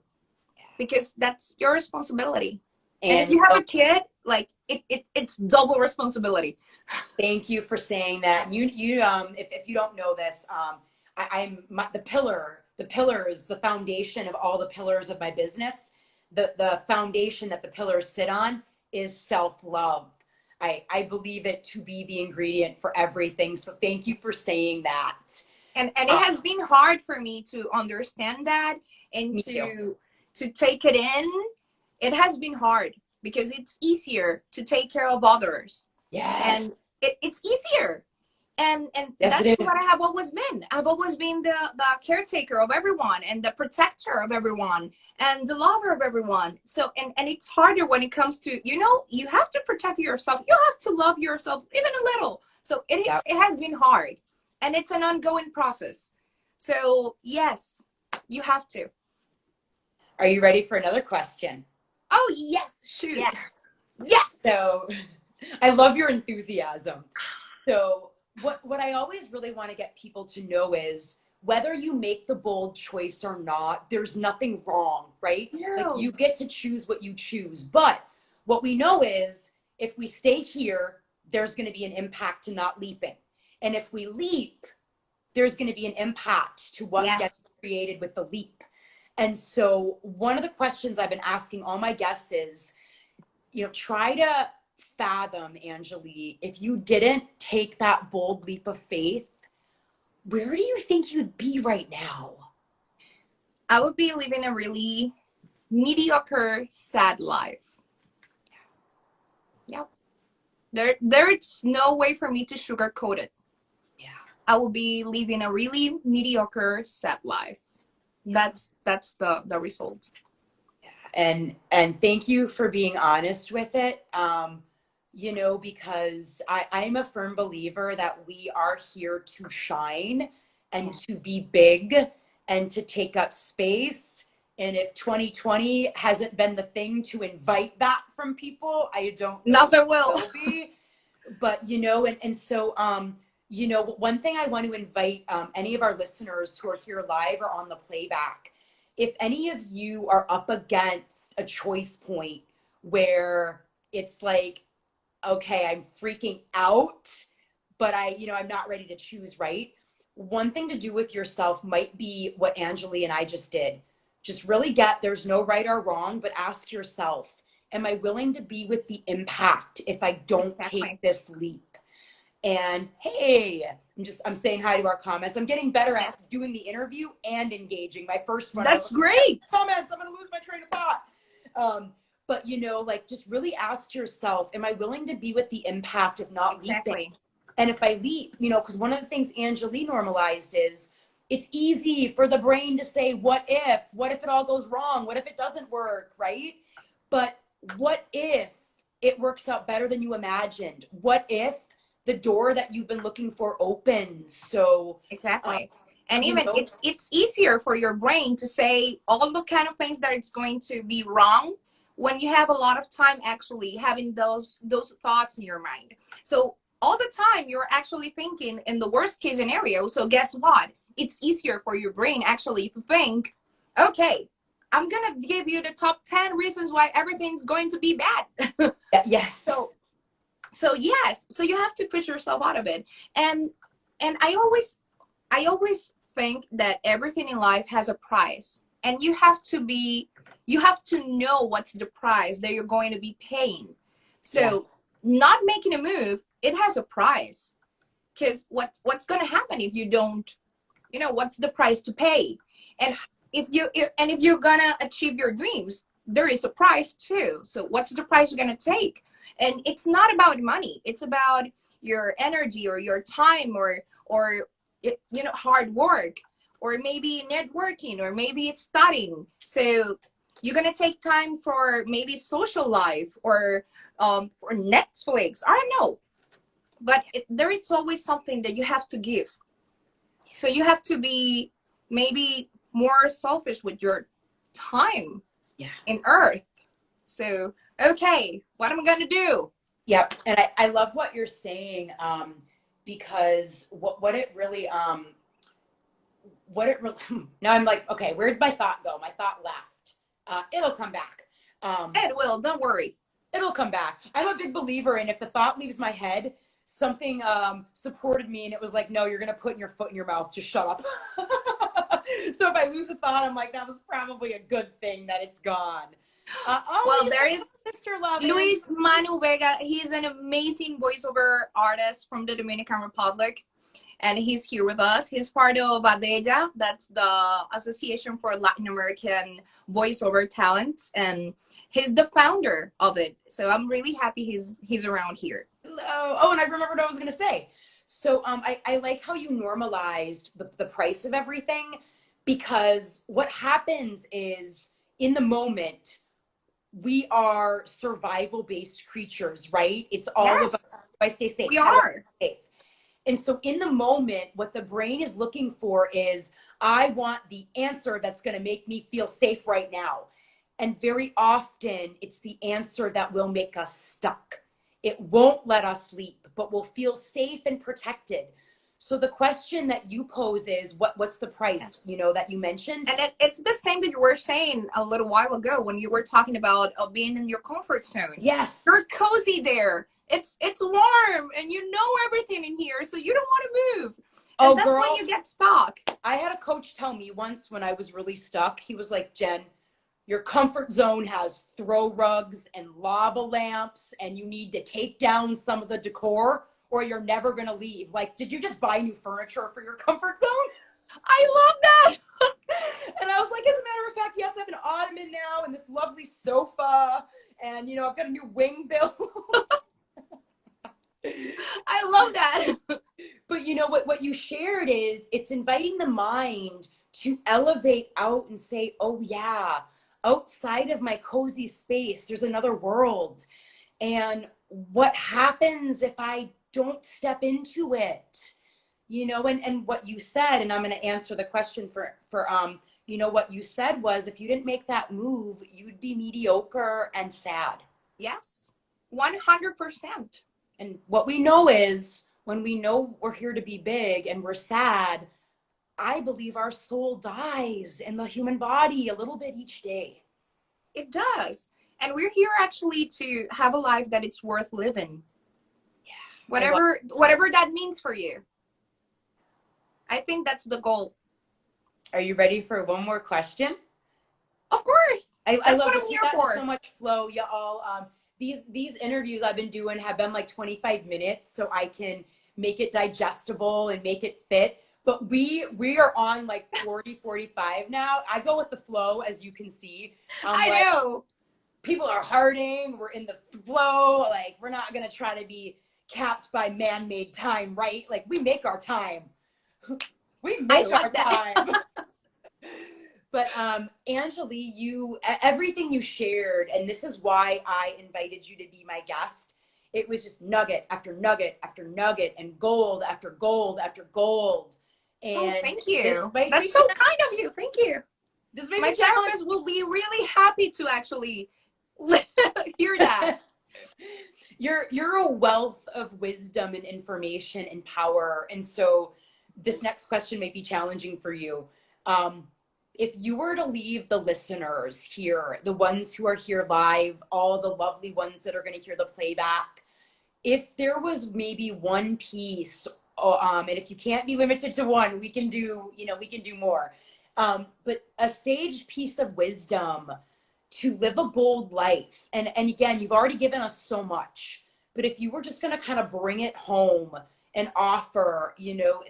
[SPEAKER 2] because that's your responsibility. And if
[SPEAKER 1] And
[SPEAKER 2] you have a kid, like it's double responsibility.
[SPEAKER 1] thank you for saying that. And if you don't know this, the pillars, the foundation of all the pillars of my business, the foundation that the pillars sit on is self-love. I believe it to be the ingredient for everything. So thank you for saying that.
[SPEAKER 2] And it has been hard for me to understand that and
[SPEAKER 1] Me too.
[SPEAKER 2] to take it in. It has been hard because it's easier to take care of others,
[SPEAKER 1] Yes.
[SPEAKER 2] and it's easier. And
[SPEAKER 1] Yes,
[SPEAKER 2] that's
[SPEAKER 1] it is.
[SPEAKER 2] what I have always been. I've always been the caretaker of everyone and the protector of everyone and the lover of everyone. So and it's harder when it comes to, you have to protect yourself. You have to love yourself even a little. So
[SPEAKER 1] Yep.
[SPEAKER 2] it has been hard, and it's an ongoing process. So yes, you have to.
[SPEAKER 1] Are you ready for another question?
[SPEAKER 2] Oh yes, shoot.
[SPEAKER 1] Yes.
[SPEAKER 2] Yes.
[SPEAKER 1] So I love your enthusiasm. So what I always really want to get people to know is whether you make the bold choice or not, there's nothing wrong, right?
[SPEAKER 2] No.
[SPEAKER 1] Like you get to choose what you choose. But what we know is if we stay here, there's going to be an impact to not leaping. And if we leap, there's going to be an impact to what
[SPEAKER 2] Yes.
[SPEAKER 1] gets created with the leap. And so one of the questions I've been asking all my guests is, try to fathom, Angeli, if you didn't take that bold leap of faith, where do you think you'd be right now?
[SPEAKER 2] I would be living a really mediocre, sad life. Yep. There's no way for me to sugarcoat it.
[SPEAKER 1] Yeah.
[SPEAKER 2] I will be living a really mediocre, sad life. That's the result.
[SPEAKER 1] And thank you for being honest with it. Because I'm a firm believer that we are here to shine and to be big and to take up space. And if 2020 hasn't been the thing to invite that from people, I don't know
[SPEAKER 2] Nothing
[SPEAKER 1] what
[SPEAKER 2] will.
[SPEAKER 1] be. But so one thing I want to invite any of our listeners who are here live or on the playback, if any of you are up against a choice point where it's like, okay, I'm freaking out, but I'm not ready to choose, right? One thing to do with yourself might be what Angeli and I just did. Just really there's no right or wrong, but ask yourself, am I willing to be with the impact if I don't take this leap? And hey, I'm saying hi to our comments. I'm getting better at doing the interview and engaging. My first one,
[SPEAKER 2] That's great.
[SPEAKER 1] Comments, I'm gonna lose my train of thought. But just really ask yourself, am I willing to be with the impact of not leaping? And if I leap, because one of the things Angeli normalized is it's easy for the brain to say, what if it all goes wrong? What if it doesn't work, right? But what if it works out better than you imagined? What if the door that you've been looking for opens? So
[SPEAKER 2] exactly. And even it's easier for your brain to say all the kind of things that it's going to be wrong when you have a lot of time actually having those thoughts in your mind. So all the time you're actually thinking in the worst case scenario. So guess what? It's easier for your brain actually to think, okay, I'm gonna give you the top 10 reasons why everything's going to be bad.
[SPEAKER 1] Yes.
[SPEAKER 2] So yes, so you have to push yourself out of it. And I always think that everything in life has a price, and you have to know what's the price that you're going to be paying. So not making a move, it has a price, because what's going to happen if you don't, what's the price to pay? And if you're going to achieve your dreams, there is a price too. So what's the price you're going to take? And it's not about money. It's about your energy or your time or hard work, or maybe networking, or maybe it's studying. So you're going to take time for maybe social life or for Netflix. I don't know. But there is always something that you have to give. So you have to be maybe more selfish with your time in Earth. So, okay, what am I going to do?
[SPEAKER 1] Yep. And I love what you're saying, because what it really, now I'm like, okay, where'd my thought go? My thought left. It'll come back.
[SPEAKER 2] It will, don't worry.
[SPEAKER 1] It'll come back. I'm a big believer in if the thought leaves my head, something supported me and it was like, no, you're going to put your foot in your mouth. Just shut up. So if I lose a thought, I'm like, that was probably a good thing that it's gone. Oh,
[SPEAKER 2] Well,
[SPEAKER 1] you
[SPEAKER 2] there
[SPEAKER 1] know,
[SPEAKER 2] is
[SPEAKER 1] Mr. Lobbins.
[SPEAKER 2] Luis Manu Vega. He's an amazing voiceover artist from the Dominican Republic, and he's here with us. He's part of ADELA, that's the Association for Latin American Voiceover Talents, and he's the founder of it. So I'm really happy he's around here.
[SPEAKER 1] Hello. Oh, and I remembered what I was going to say. So I like how you normalized the price of everything, because what happens is in the moment, we are survival based creatures, right? It's all about,
[SPEAKER 2] Yes,
[SPEAKER 1] I stay safe.
[SPEAKER 2] we
[SPEAKER 1] How do I
[SPEAKER 2] are.
[SPEAKER 1] stay safe? And so in the moment, what the brain is looking for is, I want the answer that's going to make me feel safe right now. And very often, it's the answer that will make us stuck. It won't let us leap, but we'll feel safe and protected. So the question that you pose is, what's the price,
[SPEAKER 2] Yes.
[SPEAKER 1] that you mentioned?
[SPEAKER 2] And it's the same that you were saying a little while ago when you were talking about being in your comfort zone.
[SPEAKER 1] Yes.
[SPEAKER 2] You're cozy there. It's warm and you know everything in here, so you don't want to move. And
[SPEAKER 1] Oh,
[SPEAKER 2] that's
[SPEAKER 1] girl,
[SPEAKER 2] when you get stuck.
[SPEAKER 1] I had a coach tell me once when I was really stuck, he was like, Jen, your comfort zone has throw rugs and lava lamps, and you need to take down some of the decor or you're never going to leave. Like, did you just buy new furniture for your comfort zone?
[SPEAKER 2] I love that.
[SPEAKER 1] And I was like, as a matter of fact, yes, I have an ottoman now and this lovely sofa, and I've got a new wing built.
[SPEAKER 2] I love that.
[SPEAKER 1] But what you shared is, it's inviting the mind to elevate out and say, oh yeah, outside of my cozy space, there's another world. And what happens if I don't step into it? And what you said, and I'm going to answer the question for what you said was, if you didn't make that move, you'd be mediocre and sad.
[SPEAKER 2] Yes, 100%.
[SPEAKER 1] And what we know is, when we know we're here to be big and we're sad, I believe our soul dies in the human body a little bit each day.
[SPEAKER 2] It does. And we're here actually to have a life that it's worth living.
[SPEAKER 1] Yeah.
[SPEAKER 2] Whatever that means for you. I think that's the goal.
[SPEAKER 1] Are you ready for one more question?
[SPEAKER 2] Of course.
[SPEAKER 1] I
[SPEAKER 2] That's
[SPEAKER 1] love
[SPEAKER 2] what
[SPEAKER 1] this.
[SPEAKER 2] I'm
[SPEAKER 1] We
[SPEAKER 2] here
[SPEAKER 1] got
[SPEAKER 2] for.
[SPEAKER 1] so much flow, y'all. These interviews I've been doing have been like 25 minutes, so I can make it digestible and make it fit. But we are on like 40, 45 now. I go with the flow, as you can see.
[SPEAKER 2] I know.
[SPEAKER 1] People are hearting. We're in the flow. Like, we're not gonna try to be capped by man-made time, right? Like, we make our time. We make our time. But Angeli, everything you shared, and this is why I invited you to be my guest. It was just nugget after nugget after nugget, and gold after gold after gold. And
[SPEAKER 2] thank you. That's so kind of you. Thank you. My therapist will be really happy to actually hear that.
[SPEAKER 1] You're a wealth of wisdom and information and power, and so this next question may be challenging for you. If you were to leave the listeners here, the ones who are here live, all the lovely ones that are going to hear the playback, if there was maybe one piece, and if you can't be limited to one, we can do more. But a sage piece of wisdom to live a bold life. And again, you've already given us so much, but if you were just going to kind of bring it home and offer,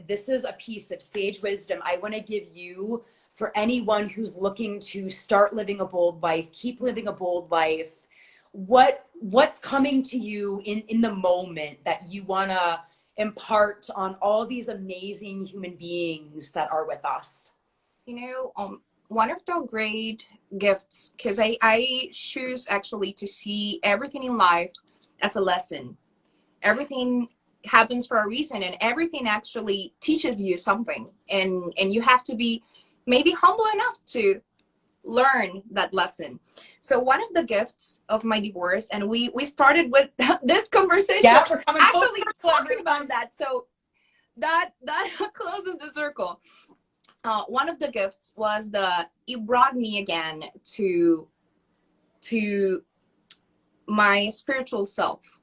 [SPEAKER 1] this is a piece of sage wisdom I want to give you, for anyone who's looking to start living a bold life, keep living a bold life. What's coming to you in the moment that you want to impart on all these amazing human beings that are with us?
[SPEAKER 2] One of the great gifts, because I choose actually to see everything in life as a lesson. Everything happens for a reason, and everything actually teaches you something, and you have to be maybe humble enough to learn that lesson. So one of the gifts of my divorce, and we started with this conversation,
[SPEAKER 1] we're coming
[SPEAKER 2] actually talking about that. So that closes the circle. One of the gifts was it brought me again to my spiritual self,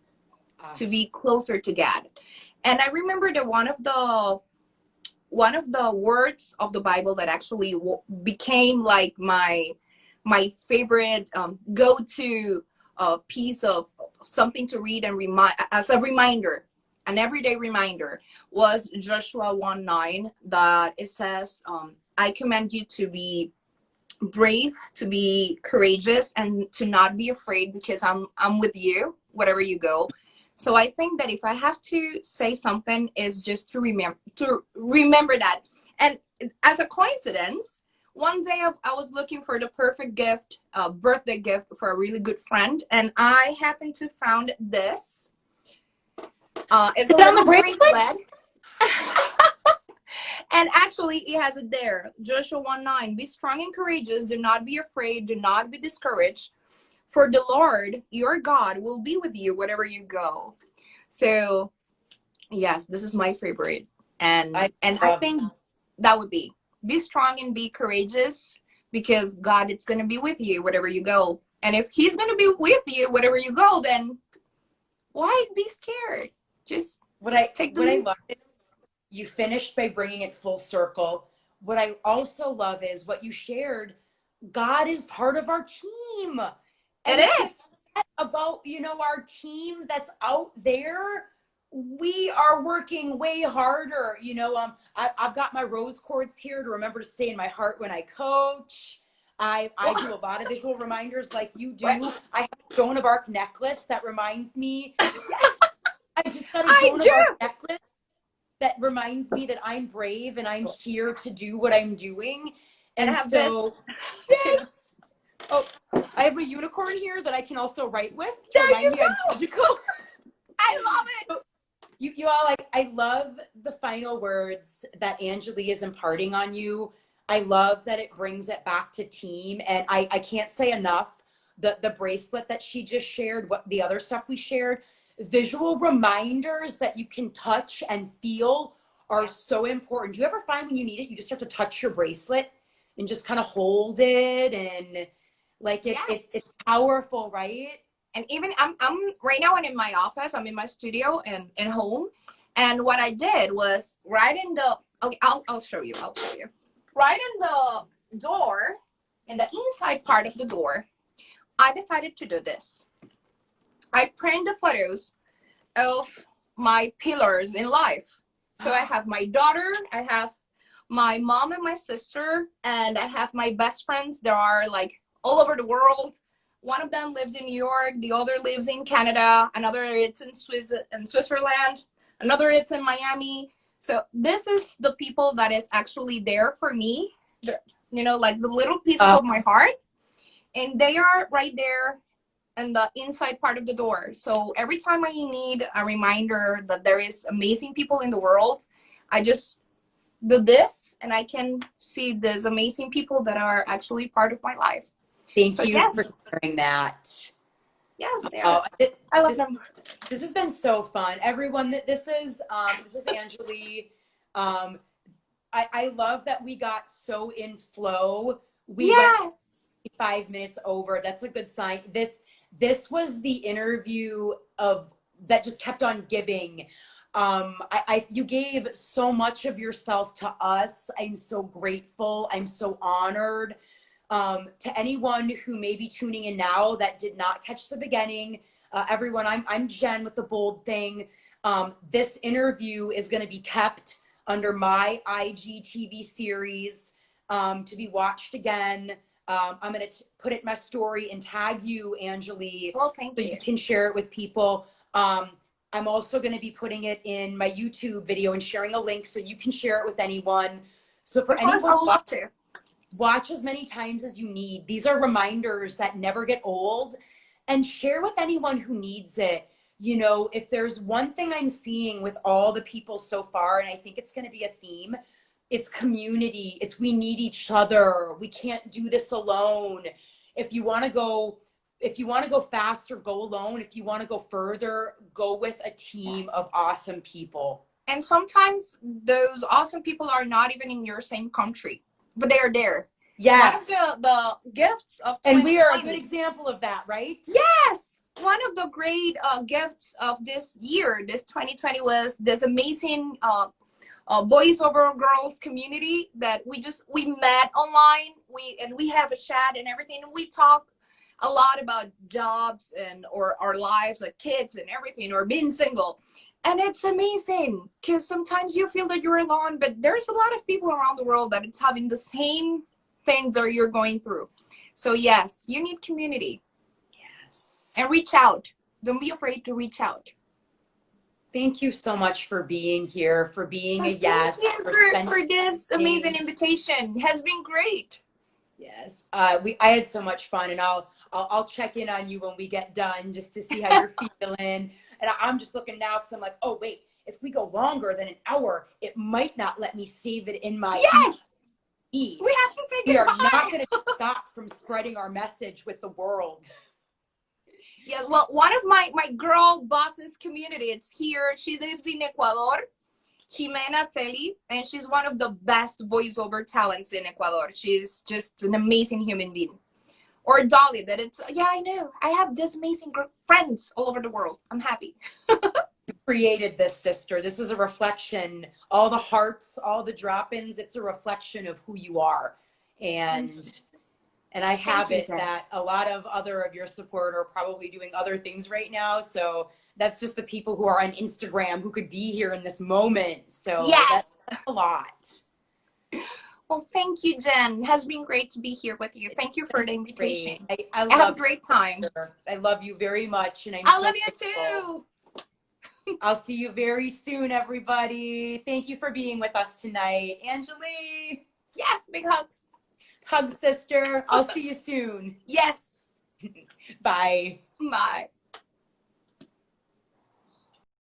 [SPEAKER 2] to be closer to God. And I remember that one of the words of the Bible that actually became like my my favorite go-to piece of something to read and remind as a reminder, an everyday reminder, was Joshua 1:9, that it says, I command you to be brave, to be courageous, and to not be afraid, because I'm with you wherever you go. So I think that if I have to say something, is just to remember that. And as a coincidence, one day I was looking for the perfect gift, birthday gift for a really good friend, and I happened to found this. It's a little bracelet. And actually, it has it there. Joshua 1:9. Be strong and courageous. Do not be afraid. Do not be discouraged. For the Lord, your God, will be with you wherever you go. So, yes, this is my favorite. And I think that would be strong and be courageous, because God is going to be with you wherever you go. And if he's going to be with you wherever you go, then why be scared? Just take the leap.
[SPEAKER 1] I love it, you finished by bringing it full circle. What I also love is what you shared. God is part of our team. And
[SPEAKER 2] it is
[SPEAKER 1] about, our team that's out there. We are working way harder. I've got my rose quartz here to remember to stay in my heart when I coach. I do a lot of visual reminders like you do. I have a Joan of Arc necklace that reminds me. Yes, I just got a Joan of Arc necklace that reminds me that I'm brave and I'm here to do what I'm doing.
[SPEAKER 2] And I have
[SPEAKER 1] so, yes. Oh, I have a unicorn here that I can also write with.
[SPEAKER 2] There you go.
[SPEAKER 1] I love it. You all, I love the final words that Angelie is imparting on you. I love that it brings it back to team. And I can't say enough, the bracelet that she just shared, what the other stuff we shared, visual reminders that you can touch and feel are so important. Do you ever find when you need it, you just have to touch your bracelet and just kind of hold it, and like it's powerful, right?
[SPEAKER 2] And even I'm right now, I'm in my office, I'm in my studio and home. And what I did was right in the, okay, I'll show you. Right in the door, in the inside part of the door, I decided to do this. I print the photos of my pillars in life. So I have my daughter, I have my mom and my sister, and I have my best friends. There are like all over the world. One of them lives in New York, the other lives in Canada, another it's in Switzerland, another it's in Miami. So this is the people that is actually there for me, like the little pieces of my heart. And they are right there in the inside part of the door. So every time I need a reminder that there is amazing people in the world, I just do this and I can see these amazing people that are actually part of my life.
[SPEAKER 1] Thank you for sharing that.
[SPEAKER 2] Yes, I love them.
[SPEAKER 1] This has been so fun. Everyone, this is Angelie. I love that we got so in flow. We went 5 minutes over. That's a good sign. This was the interview that just kept on giving. You gave so much of yourself to us. I'm so grateful. I'm so honored. To anyone who may be tuning in now that did not catch the beginning, everyone, I'm Jen with The Bold Thing. This interview is going to be kept under my IGTV series to be watched again. I'm going to put it in my story and tag you, Angelie.
[SPEAKER 2] Well, thank you.
[SPEAKER 1] So you can share it with people. I'm also going to be putting it in my YouTube video and sharing a link so you can share it with anyone. So for anyone,
[SPEAKER 2] I would love to.
[SPEAKER 1] Watch as many times as you need. These are reminders that never get old, and share with anyone who needs it. If there's one thing I'm seeing with all the people so far, and I think it's going to be a theme, it's community. It's we need each other. We can't do this alone. If you want to go faster, go alone. If you want to go further, go with a team of awesome people.
[SPEAKER 2] And sometimes those awesome people are not even in your same country, but they are there.
[SPEAKER 1] Yes.
[SPEAKER 2] One of the gifts of 2020.
[SPEAKER 1] And we are a good example of that, right?
[SPEAKER 2] Yes. One of the great gifts of this year, this 2020, was this amazing boys over girls community that we met online. We have a chat and everything, and we talk a lot about jobs and or our lives, like kids and everything, or being single. And it's amazing because sometimes you feel that you're alone, but there's a lot of people around the world that it's having the same things that you're going through. So yes, you need community.
[SPEAKER 1] Yes.
[SPEAKER 2] And reach out. Don't be afraid to reach out.
[SPEAKER 1] Thank you so much for being here, for being a yes.
[SPEAKER 2] Thank you for this amazing invitation. It has been great.
[SPEAKER 1] Yes. I had so much fun, and I'll check in on you when we get done just to see how you're feeling. And I'm just looking now because I'm like, oh wait, if we go longer than an hour, it might not let me save it in my
[SPEAKER 2] We have to say goodbye.
[SPEAKER 1] We are not going to stop from spreading our message with the world.
[SPEAKER 2] Yeah, well, one of my girl bosses community, it's here. She lives in Ecuador, Jimena Celi, and she's one of the best voiceover talents in Ecuador. She's just an amazing human being. Or Dolly, that it's, yeah, I know. I have this amazing group friends all over the world. I'm happy.
[SPEAKER 1] You created this, sister. This is a reflection. All the hearts, all the drop-ins, it's a reflection of who you are. And I have it that a lot of other of your support are probably doing other things right now. So that's just the people who are on Instagram who could be here in this moment. So that's a lot.
[SPEAKER 2] Well, thank you, Jen. It has been great to be here with you. Thank you for the invitation.
[SPEAKER 1] I
[SPEAKER 2] have a great time.
[SPEAKER 1] I love you very much. And
[SPEAKER 2] I love you too.
[SPEAKER 1] I'll see you very soon, everybody. Thank you for being with us tonight. Anjali.
[SPEAKER 2] Yeah, big hugs.
[SPEAKER 1] Hugs, sister. I'll see you soon.
[SPEAKER 2] Yes.
[SPEAKER 1] Bye.
[SPEAKER 2] Bye.